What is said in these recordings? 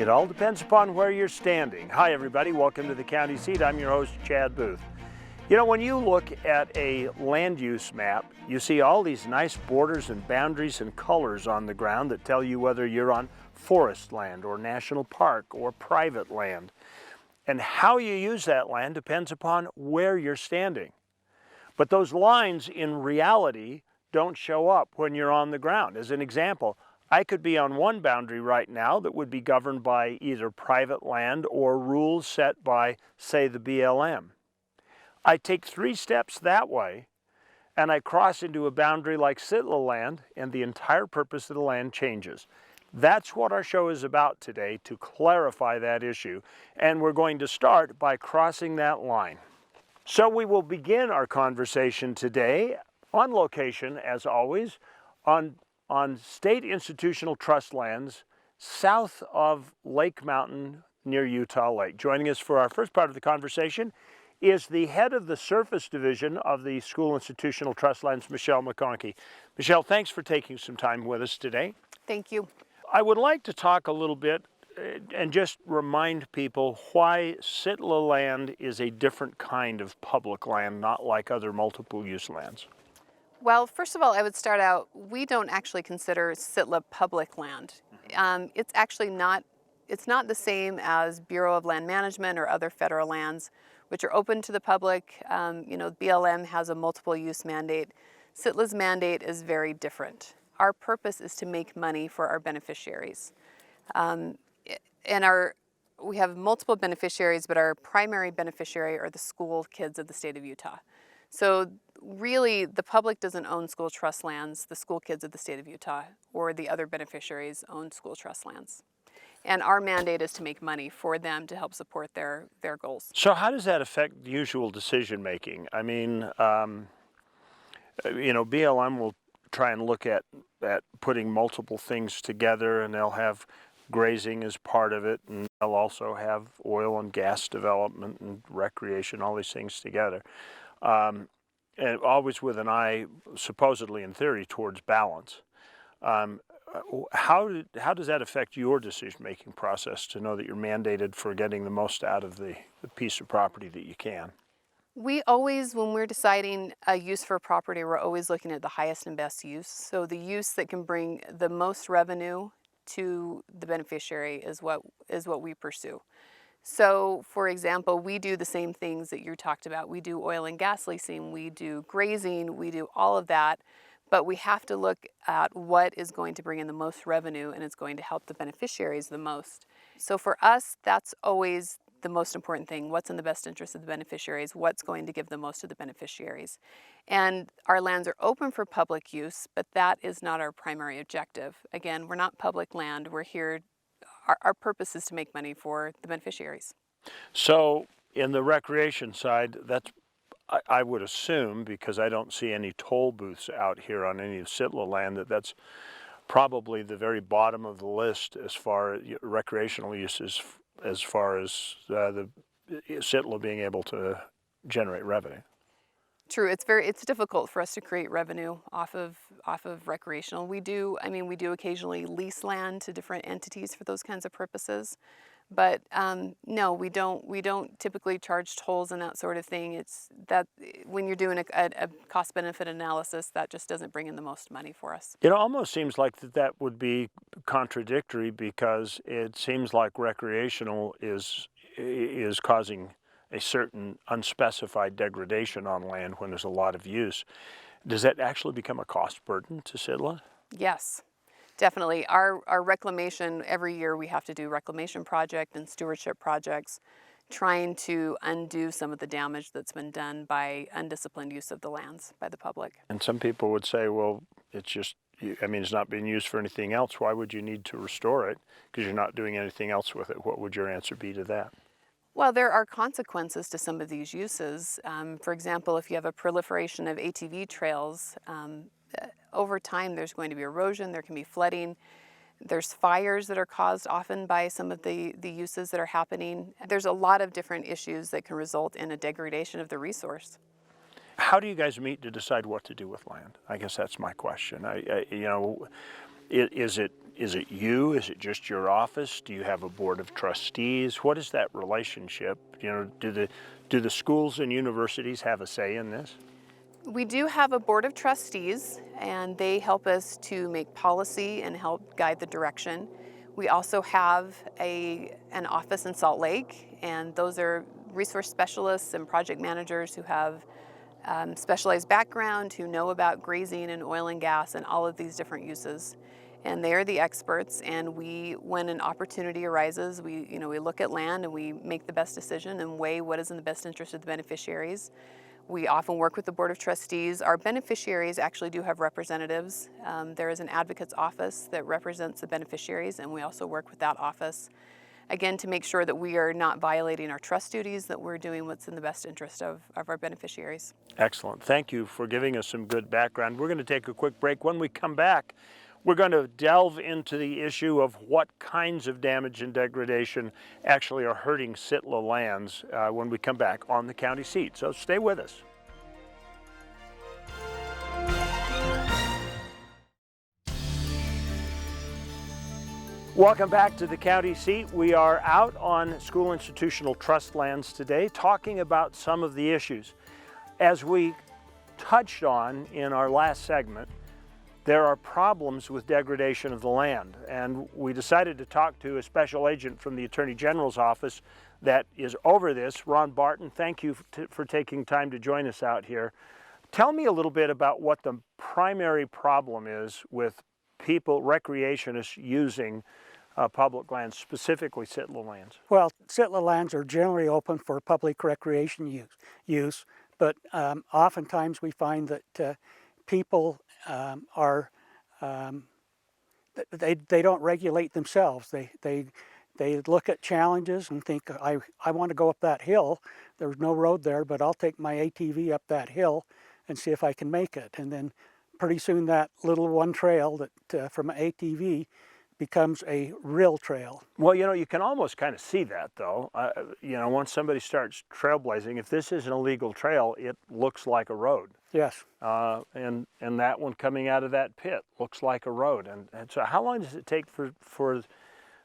It all depends upon where you're standing. Hi everybody, welcome to the County Seat. I'm your host, Chad Booth. You know, when you look at a land use map, you see all these nice borders and boundaries and colors on the ground that tell you whether you're on forest land or national park or private land. And how you use that land depends upon where you're standing. But those lines in reality don't show up when you're on the ground. As an example, I could be on one boundary right now that would be governed by either private land or rules set by, say, the BLM. I take 3 steps that way and I cross into a boundary like SITLA land and the entire purpose of the land changes. That's what our show is about today, to clarify that issue. And we're going to start by crossing that line. So we will begin our conversation today on location, as always, on state institutional trust lands south of Lake Mountain near Utah Lake. Joining us for our first part of the conversation is the head of the Surface Division of the School Institutional Trust Lands, Michelle McConkey. Michelle, thanks for taking some time with us today. Thank you. I would like to talk a little bit and just remind people why SITLA land is a different kind of public land, not like other multiple use lands. Well, first of all, I would start out, we don't actually consider SITLA public land. It's actually not the same as Bureau of Land Management or other federal lands, which are open to the public. BLM has a multiple use mandate. SITLA's mandate is very different. Our purpose is to make money for our beneficiaries. We have multiple beneficiaries, but our primary beneficiary are the school kids of the state of Utah. So really, the public doesn't own school trust lands. The school kids of the state of Utah or the other beneficiaries own school trust lands. And our mandate is to make money for them to help support their goals. So how does that affect the usual decision making? I mean, BLM will try and look at putting multiple things together, and they'll have grazing as part of it, and they'll also have oil and gas development and recreation, all these things together. And always with an eye, supposedly in theory, towards balance. How does that affect your decision-making process to know that you're mandated for getting the most out of the piece of property that you can? We always, when we're deciding a use for a property, we're always looking at the highest and best use. So the use that can bring the most revenue to the beneficiary is what we pursue. So, for example, we do the same things that you talked about. We do oil and gas leasing, we do grazing, we do all of that, but we have to look at what is going to bring in the most revenue and it's going to help the beneficiaries the most. So for us, that's always the most important thing. What's in the best interest of the beneficiaries? What's going to give the most to the beneficiaries? And our lands are open for public use, but that is not our primary objective. Again, we're not public land. We're here. Our purpose is to make money for the beneficiaries. So in the recreation side, that's, I would assume, because I don't see any toll booths out here on any of SITLA land, that's probably the very bottom of the list as far as recreational uses, as far as the SITLA being able to generate revenue. True, it's difficult for us to create revenue off of recreational. We do occasionally lease land to different entities for those kinds of purposes, but no, we don't typically charge tolls and that sort of thing. It's that when you're doing a cost-benefit analysis, that just doesn't bring in the most money for us. It almost seems like that would be contradictory, because it seems like recreational is causing a certain unspecified degradation on land when there's a lot of use. Does that actually become a cost burden to SITLA? Yes, definitely. Our reclamation, every year we have to do reclamation project and stewardship projects, trying to undo some of the damage that's been done by undisciplined use of the lands by the public. And some people would say, well, it's not being used for anything else. Why would you need to restore it? Because you're not doing anything else with it. What would your answer be to that? Well, there are consequences to some of these uses. For example, if you have a proliferation of ATV trails, over time there's going to be erosion, there can be flooding, there's fires that are caused often by some of the uses that are happening. There's a lot of different issues that can result in a degradation of the resource. How do you guys meet to decide what to do with land? I guess that's my question. Is it is it you? Is it just your office? Do you have a board of trustees? What is that relationship? You know, do the schools and universities have a say in this? We do have a board of trustees, and they help us to make policy and help guide the direction. We also have an office in Salt Lake, and those are resource specialists and project managers who have specialized background, who know about grazing and oil and gas and all of these different uses. And they are the experts, and when an opportunity arises, we look at land and we make the best decision and weigh what is in the best interest of the beneficiaries. We often work with the Board of Trustees. Our beneficiaries actually do have representatives. There is an advocate's office that represents the beneficiaries, and we also work with that office, again, to make sure that we are not violating our trust duties, that we're doing what's in the best interest of our beneficiaries. Excellent. Thank you for giving us some good background. We're going to take a quick break. When we come back, we're going to delve into the issue of what kinds of damage and degradation actually are hurting SITLA lands when we come back on the county seat. So stay with us. Welcome back to the county seat. We are out on school institutional trust lands today talking about some of the issues. As we touched on in our last segment, there are problems with degradation of the land, and we decided to talk to a special agent from the Attorney General's office that is over this, Ron Barton. Thank you for taking time to join us out here. Tell me a little bit about what the primary problem is with people, recreationists, using public lands, specifically SITLA lands. Well, SITLA lands are generally open for public recreation use, but oftentimes we find that people they don't regulate themselves. They look at challenges and think, I want to go up that hill. There's no road there, but I'll take my ATV up that hill and see if I can make it. And then pretty soon that little one trail that from an ATV becomes a real trail. Well, you know, you can almost kind of see that, though. You know, once somebody starts trailblazing, if this is an illegal trail, it looks like a road. Yes. And that one coming out of that pit looks like a road. And so how long does it take for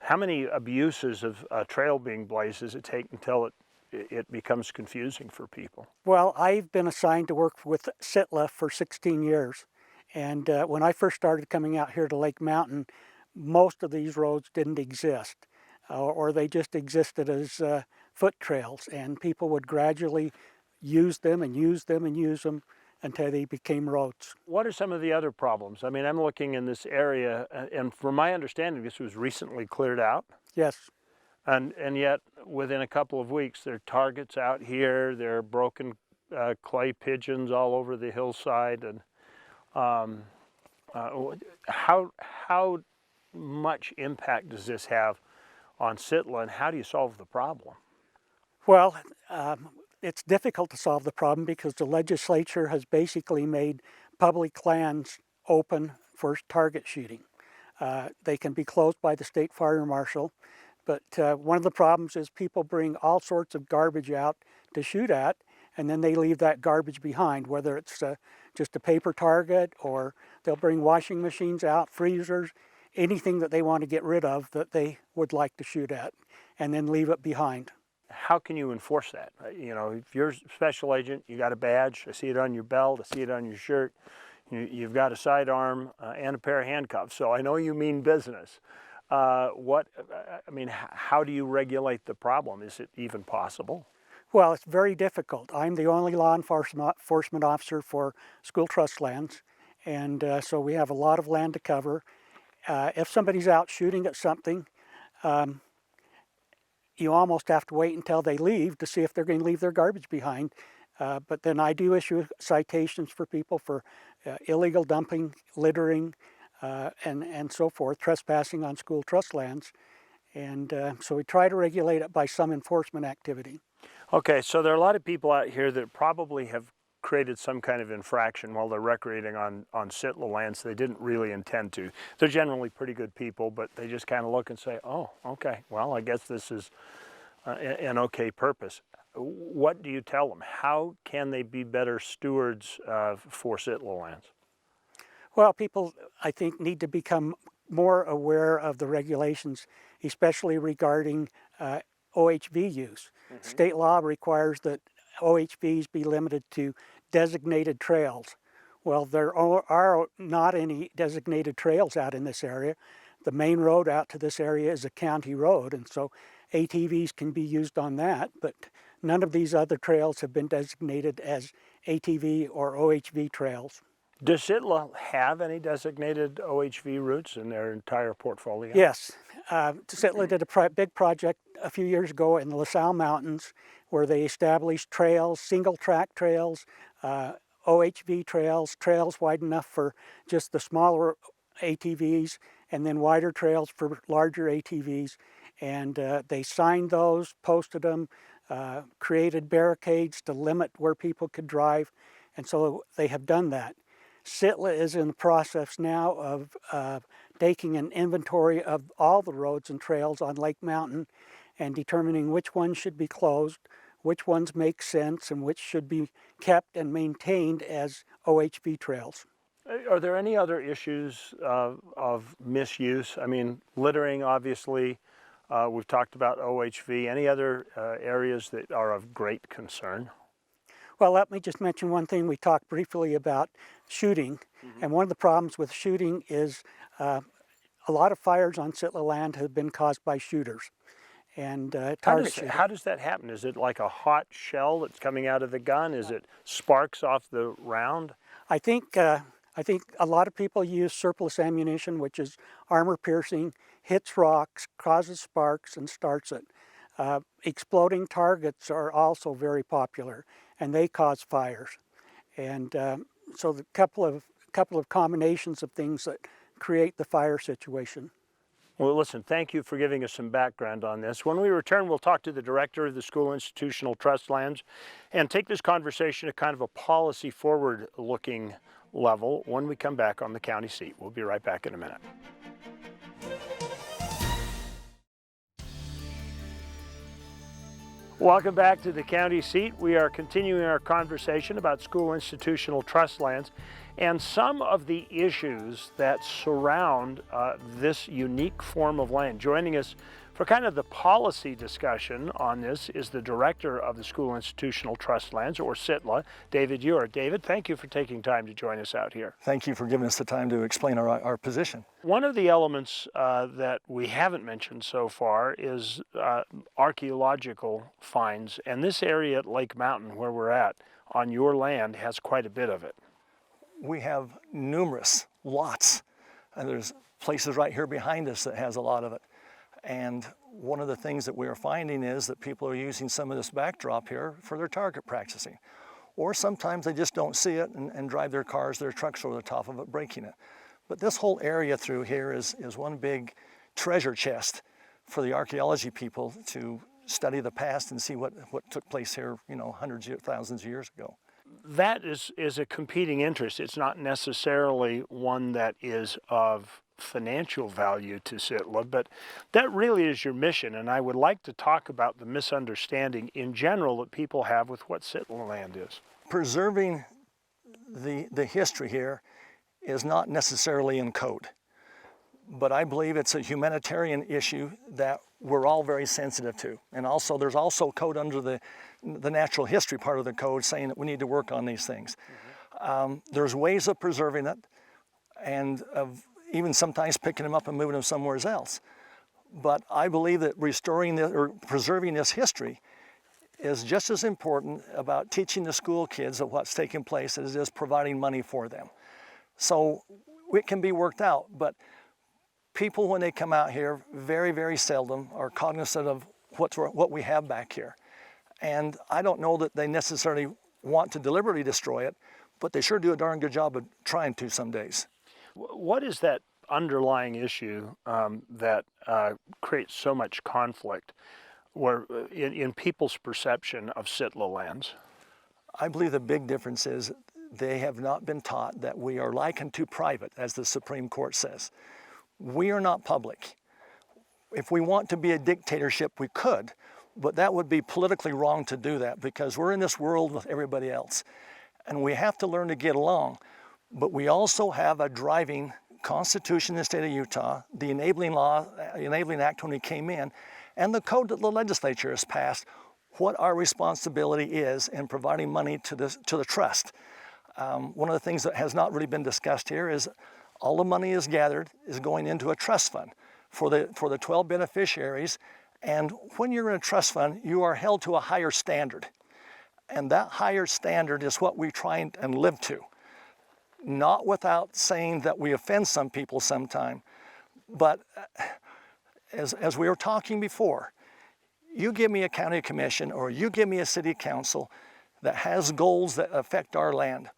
how many abuses of a trail being blazed does it take until it becomes confusing for people? Well, I've been assigned to work with SITLA for 16 years. And when I first started coming out here to Lake Mountain, most of these roads didn't exist, or they just existed as foot trails, and people would gradually use them and use them and use them until they became roads. What are some of the other problems? I mean, I'm looking in this area, and from my understanding, this was recently cleared out. Yes. And yet, within a couple of weeks, there are targets out here, there are broken clay pigeons all over the hillside, and how much impact does this have on SITLA, and how do you solve the problem? Well, it's difficult to solve the problem because the legislature has basically made public lands open for target shooting. They can be closed by the state fire marshal, but one of the problems is people bring all sorts of garbage out to shoot at, and then they leave that garbage behind, whether it's just a paper target, or they'll bring washing machines out, freezers, anything that they want to get rid of that they would like to shoot at, and then leave it behind. How can you enforce that? You know, if you're a special agent, you got a badge, I see it on your belt, I see it on your shirt, you've got a sidearm and a pair of handcuffs, so I know you mean business. How do you regulate the problem? Is it even possible? Well, it's very difficult. I'm the only law enforcement officer for school trust lands, and so we have a lot of land to cover. If somebody's out shooting at something, you almost have to wait until they leave to see if they're going to leave their garbage behind. But then I do issue citations for people for illegal dumping, littering, and so forth, trespassing on school trust lands. And so we try to regulate it by some enforcement activity. Okay, so there are a lot of people out here that probably have created some kind of infraction while they're recreating on SITLA lands they didn't really intend to. They're generally pretty good people, but they just kind of look and say, oh, okay, well, I guess this is an okay purpose. What do you tell them? How can they be better stewards for SITLA lands? Well, people, I think, need to become more aware of the regulations, especially regarding OHV use. State law requires that OHVs be limited to designated trails. Well, there are not any designated trails out in this area. The main road out to this area is a county road, and so ATVs can be used on that, but none of these other trails have been designated as ATV or OHV trails. Does SITLA have any designated OHV routes in their entire portfolio? Yes. SITLA did a big project a few years ago in the LaSalle Mountains where they established trails, single track trails, OHV trails, trails wide enough for just the smaller ATVs, and then wider trails for larger ATVs. And they signed those, posted them, created barricades to limit where people could drive, and so they have done that. SITLA is in the process now of taking an inventory of all the roads and trails on Lake Mountain and determining which ones should be closed, which ones make sense, and which should be kept and maintained as OHV trails. Are there any other issues of misuse? I mean, littering, obviously. We've talked about OHV. Any other areas that are of great concern? Well, let me just mention one thing. We talked briefly about shooting, and one of the problems with shooting is a lot of fires on SITLA land have been caused by shooters and target shooting. How does that happen? Is it like a hot shell that's coming out of the gun? Is it sparks off the round? I think a lot of people use surplus ammunition, which is armor piercing, hits rocks, causes sparks, and starts it. Exploding targets are also very popular, and they cause fires. And so the couple of combinations of things that create the fire situation. Well, listen, thank you for giving us some background on this. When we return, we'll talk to the director of the School Institutional Trust Lands and take this conversation at kind of a policy forward-looking level when we come back on the county seat. We'll be right back in a minute. Welcome back to the county seat. We are continuing our conversation about school institutional trust lands and some of the issues that surround this unique form of land. Joining us for kind of the policy discussion on this is the director of the School Institutional Trust Lands, or SITLA, David Ure. David, thank you for taking time to join us out here. Thank you for giving us the time to explain our position. One of the elements that we haven't mentioned so far is archaeological finds, and this area at Lake Mountain, where we're at, on your land, has quite a bit of it. We have numerous lots, and there's places right here behind us that has a lot of it. And one of the things that we are finding is that people are using some of this backdrop here for their target practicing. Or sometimes they just don't see it and drive their cars, their trucks over the top of it, breaking it. But this whole area through here is one big treasure chest for the archaeology people to study the past and see what took place here, hundreds of thousands of years ago. That is a competing interest. It's not necessarily one that is of financial value to SITLA, but that really is your mission, and I would like to talk about the misunderstanding in general that people have with what SITLA land is. Preserving the history here is not necessarily in code, but I believe it's a humanitarian issue that we're all very sensitive to. And also, there's also code under the natural history part of the code saying that we need to work on these things. There's ways of preserving it and of even sometimes picking them up and moving them somewhere else. But I believe that preserving this history is just as important about teaching the school kids of what's taking place as it is providing money for them. So it can be worked out, but people, when they come out here, very, very seldom are cognizant of what we have back here. And I don't know that they necessarily want to deliberately destroy it, but they sure do a darn good job of trying to some days. What is that underlying issue that creates so much conflict in people's perception of SITLA lands? I believe the big difference is they have not been taught that we are likened to private, as the Supreme Court says. We are not public. If we want to be a dictatorship, we could, but that would be politically wrong to do that because we're in this world with everybody else. And we have to learn to get along. But we also have a driving Constitution of the state of Utah, the enabling law, enabling act when we came in, and the code that the legislature has passed, what our responsibility is in providing money to the trust. One of the things that has not really been discussed here is all the money is gathered is going into a trust fund for the 12 beneficiaries. And when you're in a trust fund, you are held to a higher standard. And that higher standard is what we try and live to. Not without saying that we offend some people sometime, but as we were talking before, you give me a county commission or you give me a city council that has goals that affect our land,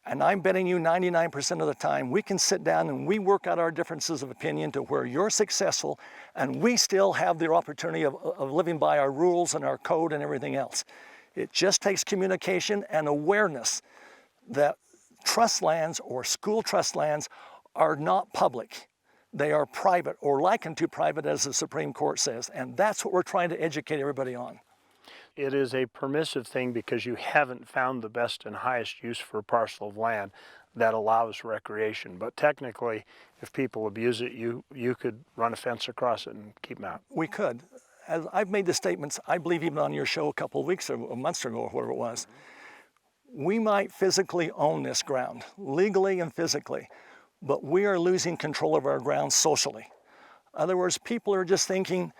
and I'm betting you 99% of the time we can sit down and we work out our differences of opinion to where you're successful and we still have the opportunity of living by our rules and our code and everything else. It just takes communication and awareness that trust lands or school trust lands are not public. They are private or likened to private, as the Supreme Court says, and that's what we're trying to educate everybody on. It is a permissive thing because you haven't found the best and highest use for a parcel of land that allows recreation. But technically, if people abuse it, you could run a fence across it and keep them out. We could. As I've made the statements, I believe even on your show a couple of weeks or months ago or whatever it was, we might physically own this ground, legally and physically, but we are losing control of our ground socially. In other words, people are just thinking,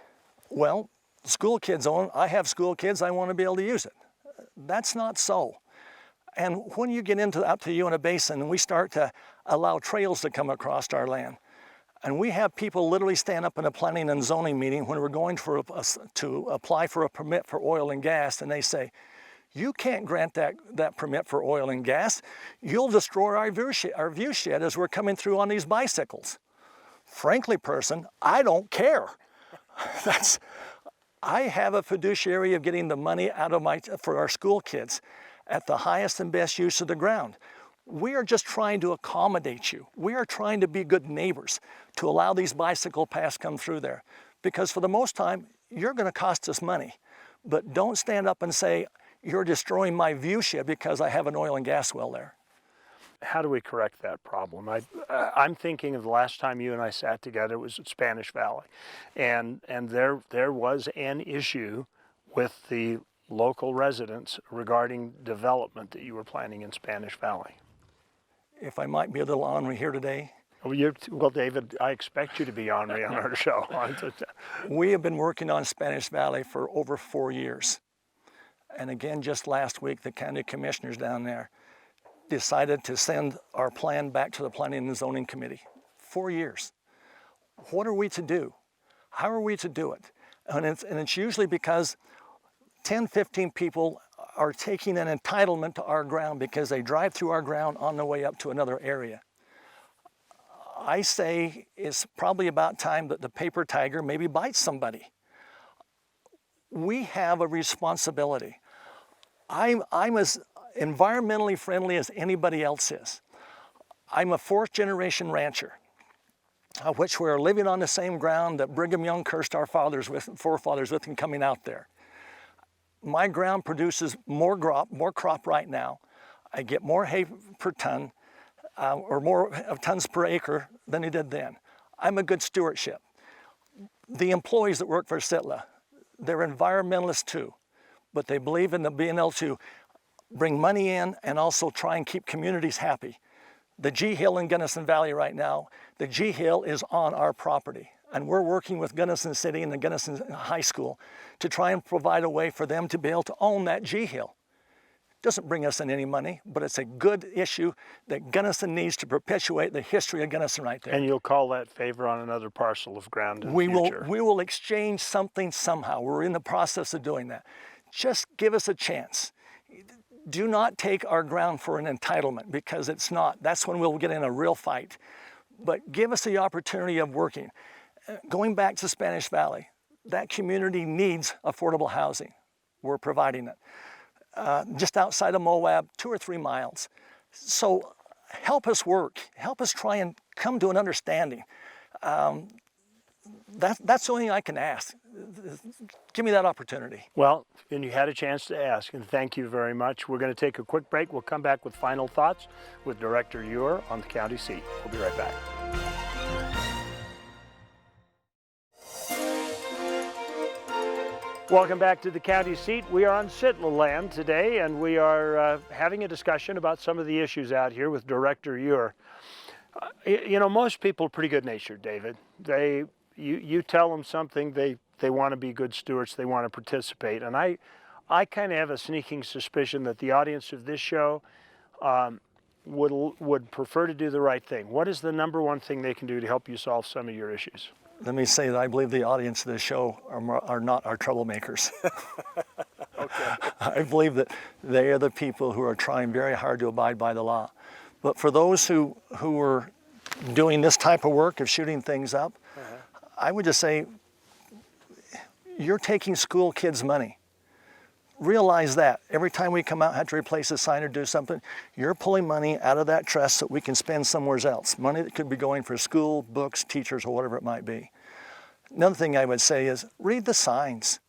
well, school kids own it. I have school kids, I want to be able to use it. That's not so. And when you get out to the Uinta Basin and we start to allow trails to come across our land, and we have people literally stand up in a planning and zoning meeting when we're going to apply for a permit for oil and gas, and they say, you can't grant that permit for oil and gas. You'll destroy our view shed as we're coming through on these bicycles. Frankly, person, I don't care. I have a fiduciary of getting the money out of for our school kids at the highest and best use of the ground. We are just trying to accommodate you. We are trying to be good neighbors to allow these bicycle paths come through there. Because for the most time, you're going to cost us money. But don't stand up and say, you're destroying my view shed because I have an oil and gas well there. How do we correct that problem? I'm thinking of the last time you and I sat together, it was at Spanish Valley. And there was an issue with the local residents regarding development that you were planning in Spanish Valley. If I might be a little ornery here today. Well, David, I expect you to be ornery on our show. We have been working on Spanish Valley for over 4 years. And again, just last week, the county commissioners down there decided to send our plan back to the Planning and Zoning Committee. 4 years. What are we to do? How are we to do it? And it's usually because 10, 15 people are taking an entitlement to our ground because they drive through our ground on the way up to another area. I say it's probably about time that the paper tiger maybe bites somebody. We have a responsibility. I'm as environmentally friendly as anybody else is. I'm a 4th generation rancher, of which we're living on the same ground that Brigham Young cursed our forefathers with in coming out there. My ground produces more crop right now. I get more hay per ton, or more tons per acre than he did then. I'm a good stewardship. The employees that work for SITLA, they're environmentalists too, but they believe in being able to bring money in and also try and keep communities happy. The G Hill in Gunnison Valley right now, the G Hill is on our property, and we're working with Gunnison City and the Gunnison High School to try and provide a way for them to be able to own that G Hill. It doesn't bring us in any money, but it's a good issue that Gunnison needs to perpetuate the history of Gunnison right there. And you'll call that favor on another parcel of ground in the future? We will exchange something somehow. We're in the process of doing that. Just give us a chance. Do not take our ground for an entitlement, because it's not. That's when we'll get in a real fight. But give us the opportunity of working. Going back to Spanish Valley, that community needs affordable housing. We're providing it. Just outside of Moab, 2 or 3 miles. So help us work. Help us try and come to an understanding. That's the only thing I can ask. Give me that opportunity. Well, and you had a chance to ask, and thank you very much. We're going to take a quick break. We'll come back with final thoughts with Director Ewer on the county seat. We'll be right back. Welcome back to the county seat. We are on SITLA land today, and we are having a discussion about some of the issues out here with Director Ure. You know, most people are pretty good-natured, David. You tell them something, they want to be good stewards, they want to participate. And I kind of have a sneaking suspicion that the audience of this show would prefer to do the right thing. What is the number one thing they can do to help you solve some of your issues? Let me say that I believe the audience of this show are not our troublemakers. Okay. I believe that they are the people who are trying very hard to abide by the law. But for those who are doing this type of work of shooting things up, I would just say, you're taking school kids' money. Realize that. Every time we come out and have to replace a sign or do something, you're pulling money out of that trust that we can spend somewhere else. Money that could be going for school, books, teachers, or whatever it might be. Another thing I would say is read the signs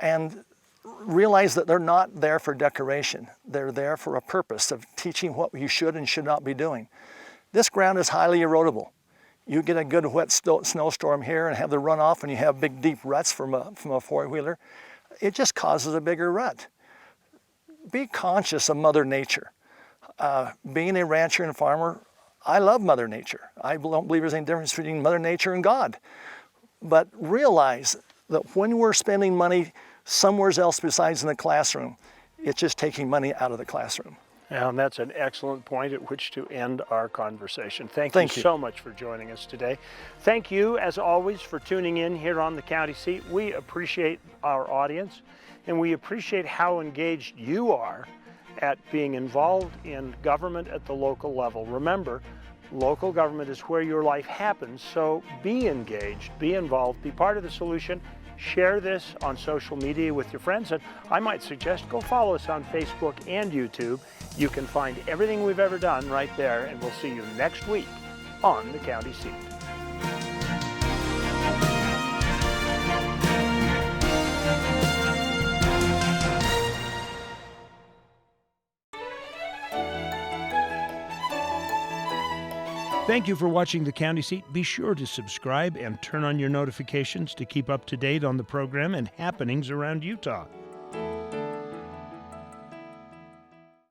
and realize that they're not there for decoration. They're there for a purpose of teaching what you should and should not be doing. This ground is highly erodible. You get a good wet snowstorm here and have the runoff and you have big deep ruts from a four-wheeler. It just causes a bigger rut. Be conscious of Mother Nature. Being a rancher and farmer, I love Mother Nature. I don't believe there's any difference between Mother Nature and God. But realize that when we're spending money somewhere else besides in the classroom, it's just taking money out of the classroom. And that's an excellent point at which to end our conversation. Thank you so much for joining us today. Thank you, as always, for tuning in here on the county seat. We appreciate our audience, and we appreciate how engaged you are at being involved in government at the local level. Remember, local government is where your life happens, so be engaged, be involved, be part of the solution. Share this on social media with your friends, and I might suggest go follow us on Facebook and YouTube. You can find everything we've ever done right there, and we'll see you next week on the county seat. Thank you for watching the County Seat. Be sure to subscribe and turn on your notifications to keep up to date on the program and happenings around Utah.